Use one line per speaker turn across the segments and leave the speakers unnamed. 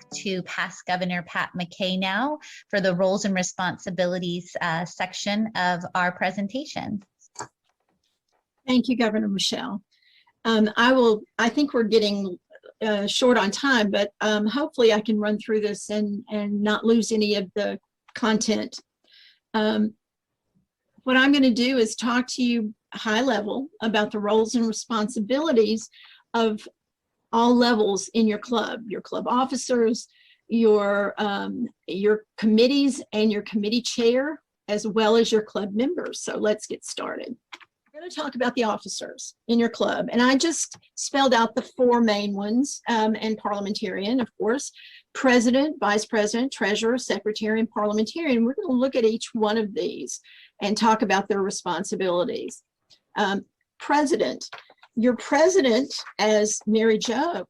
back to past Governor Pat McKay now for the roles and responsibilities section of our presentation.
Thank you, Governor Michelle. I think we're getting short on time, but hopefully I can run through this and not lose any of the content. What I'm going to do is talk to you high level about the roles and responsibilities of all levels in your club officers, your committees, and your committee chair, as well as your club members. So let's get started. We're going to talk about the officers in your club, and I just spelled out the four main ones, and parliamentarian, of course, president, vice president, treasurer, secretary, and parliamentarian. We're going to look at each one of these and talk about their responsibilities. President. Your president, as Mary Jo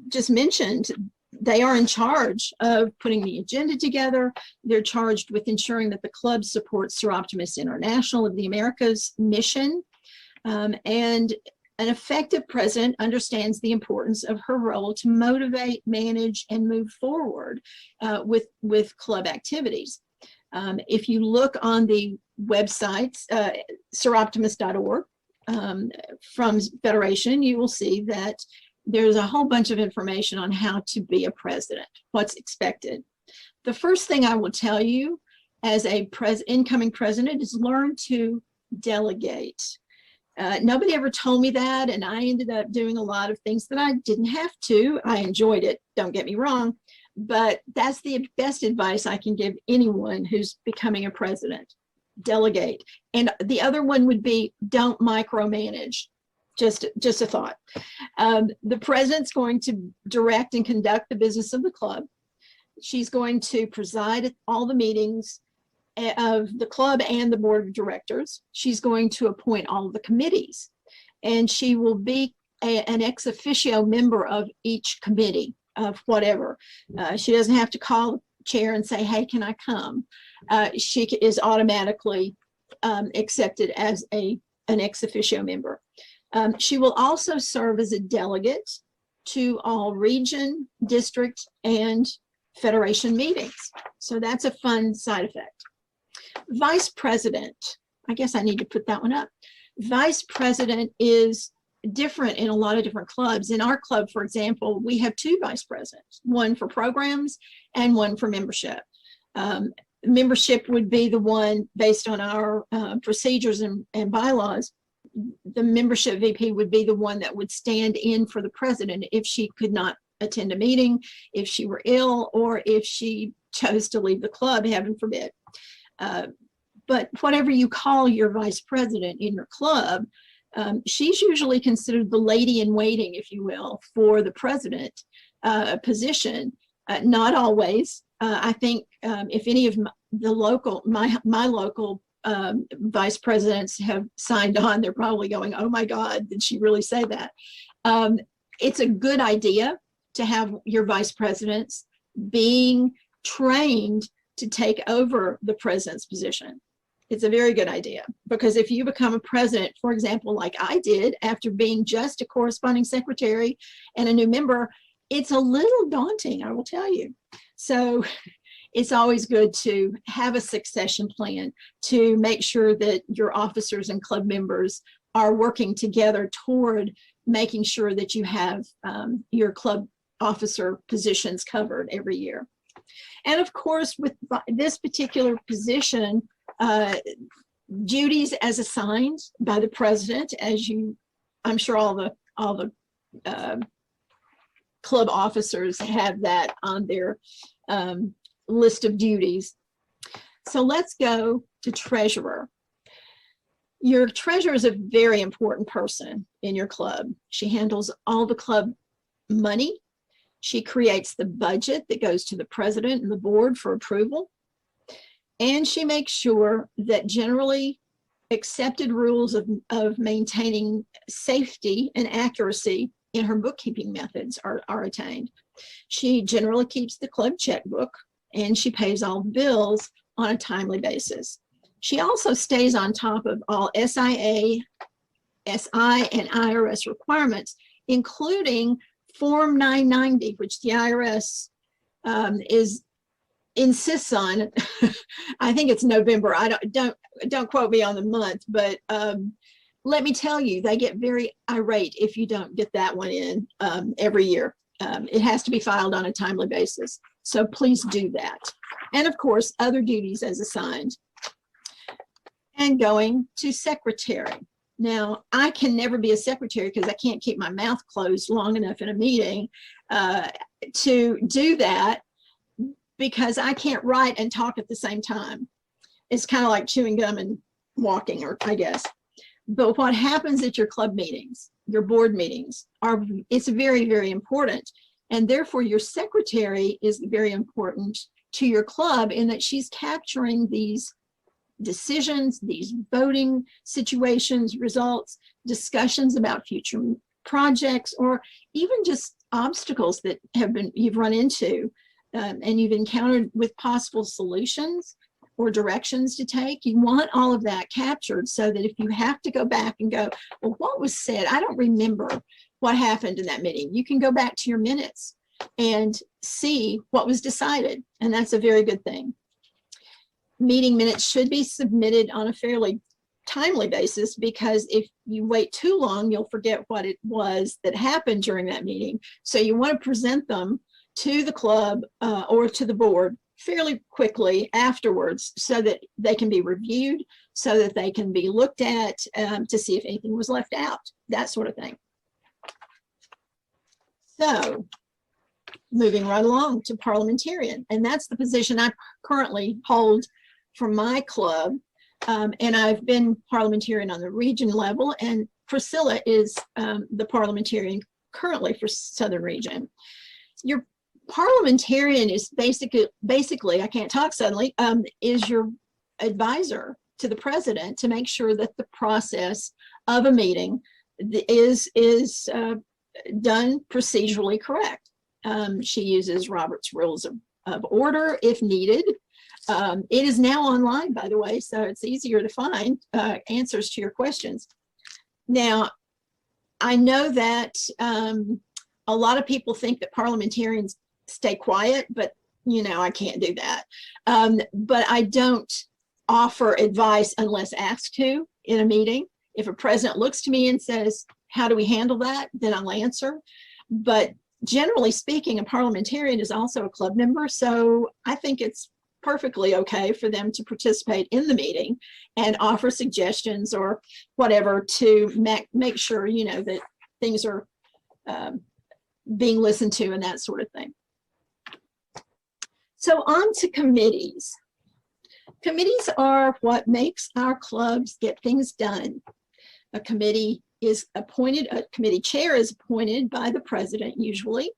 just mentioned, they are in charge of putting the agenda together. They're charged with ensuring that the club supports Soroptimist International of the Americas mission. And an effective president understands the importance of her role to motivate, manage, and move forward with club activities. If you look on the websites, soroptimist.org, from Federation, you will see that there's a whole bunch of information on how to be a president, what's expected. The first thing I will tell you as a incoming president is learn to delegate. Nobody ever told me that, and I ended up doing a lot of things that I didn't have to. I enjoyed it, don't get me wrong, but that's the best advice I can give anyone who's becoming a president. Delegate. And the other one would be don't micromanage. Just a thought. The president's going to direct and conduct the business of the club. She's going to preside at all the meetings of the club and the board of directors. She's going to appoint all of the committees, and she will be an ex officio member of each committee of whatever. She doesn't have to call the chair and say, hey, can I come? She is automatically accepted as an ex officio member. She will also serve as a delegate to all region, district, and federation meetings. So that's a fun side effect. Vice president, I guess I need to put that one up. Vice president is different in a lot of different clubs. In our club, for example, we have two vice presidents, one for programs and one for membership. Membership would be the one based on our procedures and bylaws. The membership VP would be the one that would stand in for the president if she could not attend a meeting, if she were ill, or if she chose to leave the club, heaven forbid. But whatever you call your vice president in your club, she's usually considered the lady in waiting, if you will, for the president position. Not always. I think if any of my local vice presidents have signed on, they're probably going, oh my God, did she really say that? It's a good idea to have your vice presidents being trained to take over the president's position. It's a very good idea, because if you become a president, for example, like I did after being just a corresponding secretary and a new member, it's a little daunting, I will tell you. So it's always good to have a succession plan to make sure that your officers and club members are working together toward making sure that you have your club officer positions covered every year. And of course, with this particular position, duties as assigned by the president, as I'm sure all the club officers have that on their list of duties. So let's go to treasurer. Your treasurer is a very important person in your club. She handles all the club money. She creates the budget that goes to the president and the board for approval. And she makes sure that generally accepted rules of maintaining safety and accuracy in her bookkeeping methods are attained. She generally keeps the club checkbook, and she pays all bills on a timely basis. She also stays on top of all SIA, SI, and IRS requirements, including Form 990, which the IRS is insists on, I think it's November. I don't quote me on the month, but let me tell you, they get very irate if you don't get that one in every year. It has to be filed on a timely basis. So please do that. And of course, other duties as assigned. And going to secretary. Now, I can never be a secretary because I can't keep my mouth closed long enough in a meeting to do that, because I can't write and talk at the same time. It's kind of like chewing gum and walking, or I guess. But what happens at your club meetings, your board meetings, it's very, very important. And therefore, your secretary is very important to your club in that she's capturing these decisions, these voting situations, results, discussions about future projects, or even just obstacles that you've run into and you've encountered with possible solutions or directions to take. You want all of that captured so that if you have to go back and go, well, what was said? I don't remember what happened in that meeting. You can go back to your minutes and see what was decided, and that's a very good thing. Meeting minutes should be submitted on a fairly timely basis, because if you wait too long, you'll forget what it was that happened during that meeting. So you want to present them to the club or to the board fairly quickly afterwards, so that they can be reviewed, so that they can be looked at to see if anything was left out, that sort of thing. So moving right along to parliamentarian, and that's the position I currently hold for my club. And I've been parliamentarian on the region level, and Priscilla is the parliamentarian currently for Southern Region. Your parliamentarian is basically, I can't talk suddenly, is your advisor to the president to make sure that the process of a meeting is done procedurally correct. She uses Robert's Rules of Order if needed. It is now online, by the way, so it's easier to find answers to your questions. Now, I know that a lot of people think that parliamentarians stay quiet, but you know, I can't do that. But I don't offer advice unless asked to in a meeting. If a president looks to me and says, how do we handle that? Then I'll answer. But generally speaking, a parliamentarian is also a club member. So I think it's perfectly okay for them to participate in the meeting and offer suggestions or whatever to make sure, you know, that things are being listened to and that sort of thing. So on to committees. Committees are what makes our clubs get things done. A committee is appointed, a committee chair is appointed by the president usually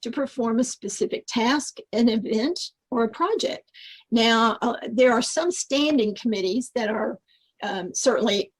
to perform a specific task, an event, or a project. Now, there are some standing committees that are certainly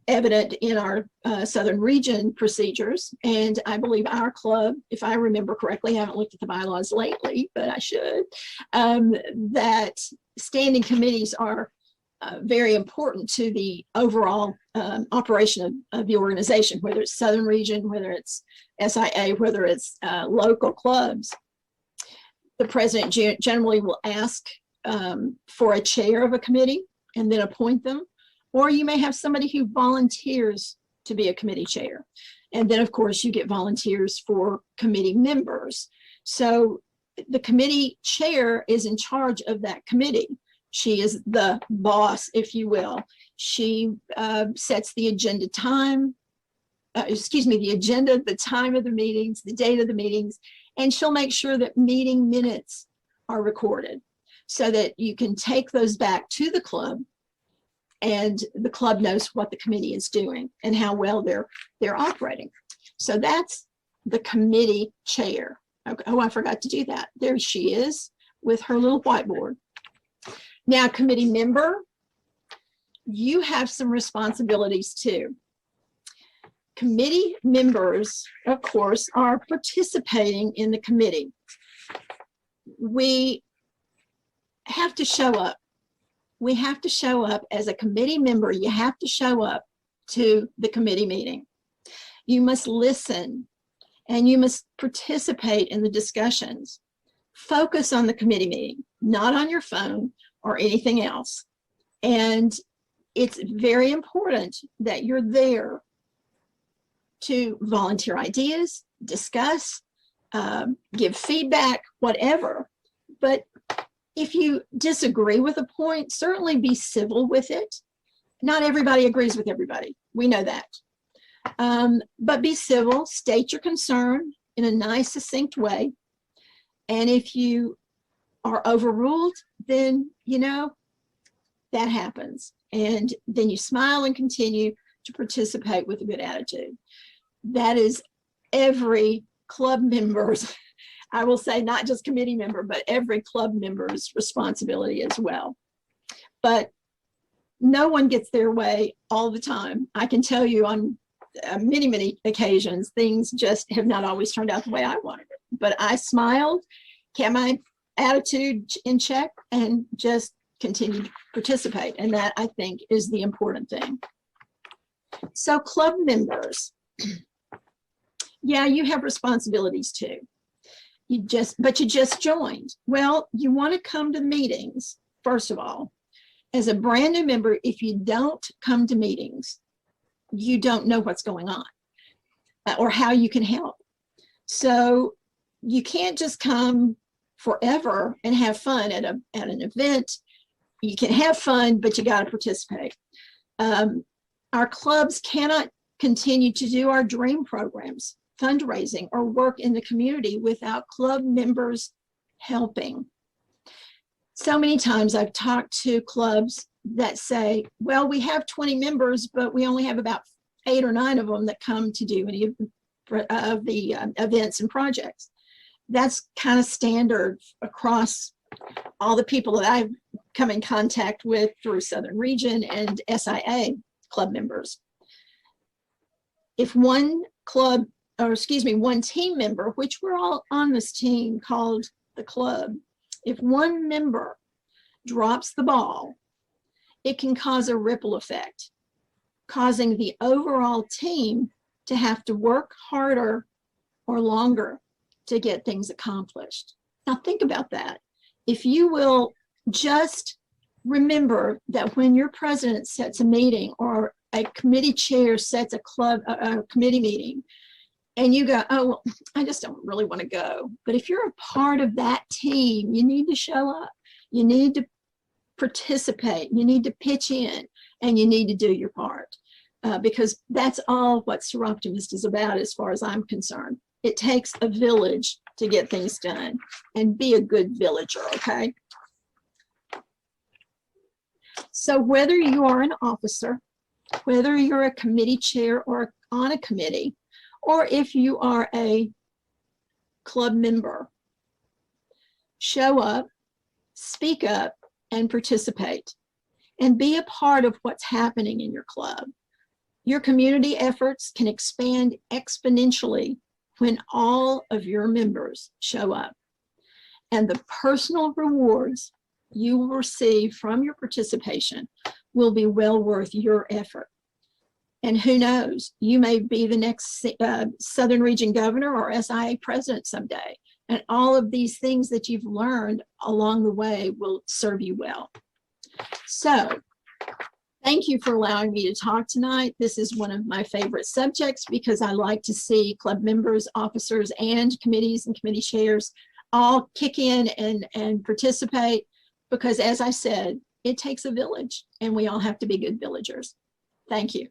evident in our Southern Region procedures. And I believe our club, if I remember correctly, I haven't looked at the bylaws lately, but I should, that standing committees are very important to the overall operation of the organization, whether it's Southern Region, whether it's SIA, whether it's local clubs. The president generally will ask for a chair of a committee and then appoint them. Or you may have somebody who volunteers to be a committee chair. And then, of course, you get volunteers for committee members. So the committee chair is in charge of that committee. She is the boss, if you will. She sets the agenda time, the agenda, the time of the meetings, the date of the meetings, and she'll make sure that meeting minutes are recorded so that you can take those back to the club and the club knows what the committee is doing and how well they're operating. So that's the committee chair. Okay. Oh, I forgot to do that. There she is with her little whiteboard. Now, committee member, you have some responsibilities too. Committee members, of course, are participating in the committee. We have to show up. We have to show up as a committee member. You have to show up to the committee meeting. You must listen and you must participate in the discussions. focus on the committee meeting, not on your phone or anything else. And it's very important that you're there to volunteer ideas, discuss, give feedback, whatever. But if you disagree with a point, certainly be civil with it. Not everybody agrees with everybody. We know that. But be civil, state your concern in a nice, succinct way. And if you are overruled, then, you know, that happens. And then you smile and continue to participate with a good attitude. That is every club member's, I will say not just committee member, but every club member's responsibility as well. But no one gets their way all the time. I can tell you on many, many occasions, things just have not always turned out the way I wanted it. But I smiled, kept my attitude in check, and just continued to participate. And that, I think, is the important thing. So club members, yeah, you have responsibilities too. But you just joined. Well, you want to come to meetings, first of all. As a brand new member, if you don't come to meetings, you don't know what's going on or how you can help. So you can't just come forever and have fun at an event. You can have fun, but you got to participate. Our clubs cannot continue to do our dream programs, fundraising, or work in the community without club members helping. So many times I've talked to clubs that say, well, we have 20 members, but we only have about 8 or 9 of them that come to do any of the events and projects. That's kind of standard across all the people that I've come in contact with through Southern Region and SIA club members. If one club, or excuse me, one team member, which we're all on this team called the club, if one member drops the ball, it can cause a ripple effect, causing the overall team to have to work harder or longer to get things accomplished. Now think about that. If you will just remember that when your president sets a meeting or a committee chair sets a committee meeting, and you go, oh, well, I just don't really want to go. But if you're a part of that team, you need to show up. You need to participate. You need to pitch in, and you need to do your part. Because that's all what Soroptimist is about as far as I'm concerned. It takes a village to get things done, and be a good villager, okay? So whether you are an officer, whether you're a committee chair or on a committee, or if you are a club member, show up, speak up, and participate, and be a part of what's happening in your club. Your community efforts can expand exponentially when all of your members show up. And the personal rewards you will receive from your participation will be well worth your effort. And who knows, you may be the next Southern Region Governor or SIA President someday. And all of these things that you've learned along the way will serve you well. So thank you for allowing me to talk tonight. This is one of my favorite subjects because I like to see club members, officers, and committees and committee chairs all kick in and participate, because as I said, it takes a village and we all have to be good villagers. Thank you.